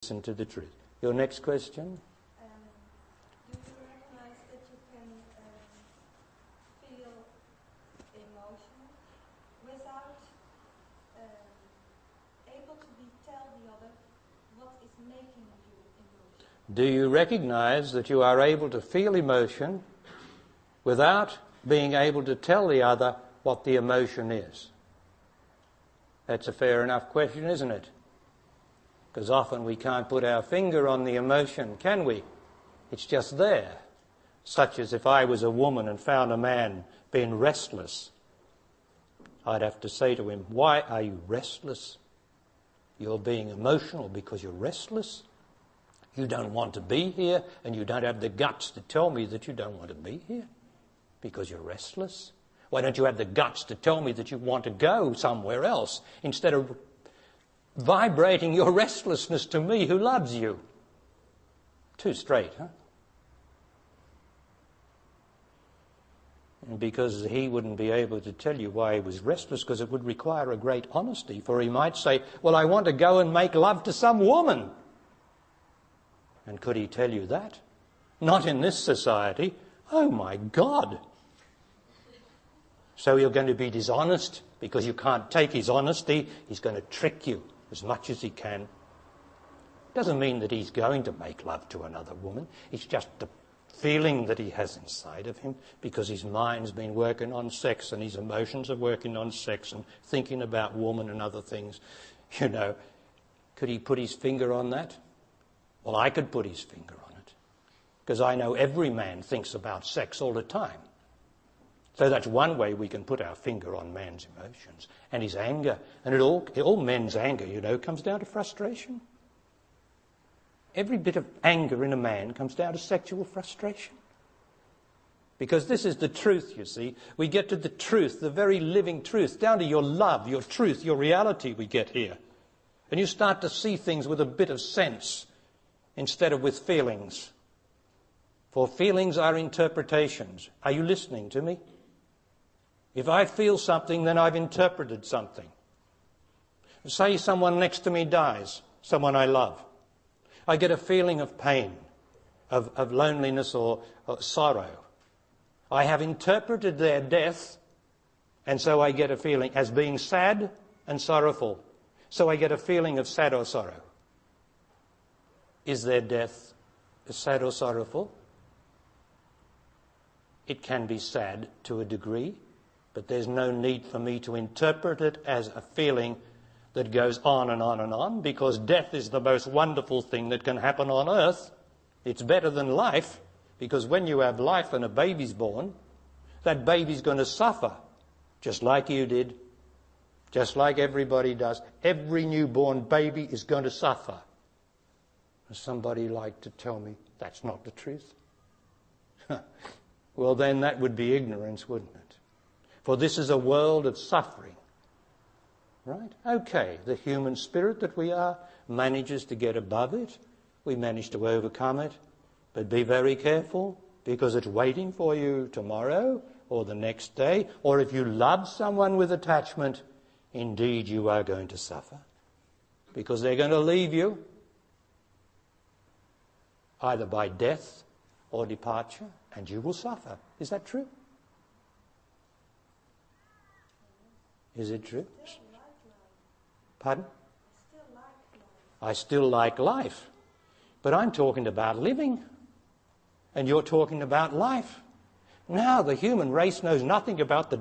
listen to the truth. Your next question? Do you recognize that you can feel emotion without able to tell the other what is making you emotional? Do you recognize that you are able to feel emotion without being able to tell the other what the emotion is? That's a fair enough question, isn't it? Because often we can't put our finger on the emotion, can we? It's just there. Such as if I was a woman and found a man being restless, I'd have to say to him, "Why are you restless? You're being emotional because you're restless. You don't want to be here, and you don't have the guts to tell me that you don't want to be here because you're restless. Why don't you have the guts to tell me that you want to go somewhere else instead of vibrating your restlessness to me who loves you?" Too straight, huh? And because he wouldn't be able to tell you why he was restless, because it would require a great honesty, for he might say, "Well, I want to go and make love to some woman." And could he tell you that? Not in this society. Oh my God! So you're going to be dishonest because you can't take his honesty. He's going to trick you as much as he can. Doesn't mean that he's going to make love to another woman. It's just the feeling that he has inside of him because his mind's been working on sex and his emotions are working on sex and thinking about woman and other things. You know, could he put his finger on that? Well, I could put his finger on it because I know every man thinks about sex all the time. So that's one way we can put our finger on man's emotions and his anger. And all men's anger, you know, comes down to frustration. Every bit of anger in a man comes down to sexual frustration. Because this is the truth, you see. We get to the truth, the very living truth, down to your love, your truth, your reality we get here. And you start to see things with a bit of sense instead of with feelings. For feelings are interpretations. Are you listening to me? If I feel something, then I've interpreted something. Say someone next to me dies, someone I love. I get a feeling of pain, of loneliness or sorrow. I have interpreted their death, and so I get a feeling as being sad and sorrowful. So I get a feeling of sad or sorrow. Is their death sad or sorrowful? It can be sad to a degree, but there's no need for me to interpret it as a feeling that goes on and on and on, because death is the most wonderful thing that can happen on earth. It's better than life, because when you have life and a baby's born, that baby's going to suffer, just like you did, just like everybody does. Every newborn baby is going to suffer. Does somebody like to tell me that's not the truth? Well, then that would be ignorance, wouldn't it? For this is a world of suffering. Right? Okay, the human spirit that we are manages to get above it. We manage to overcome it. But be very careful, because it's waiting for you tomorrow or the next day. Or if you love someone with attachment, indeed you are going to suffer. Because they're going to leave you, either by death or departure, and you will suffer. Is that true? Is it true? Pardon? I still like life. But I'm talking about living. And you're talking about life. Now the human race knows nothing about the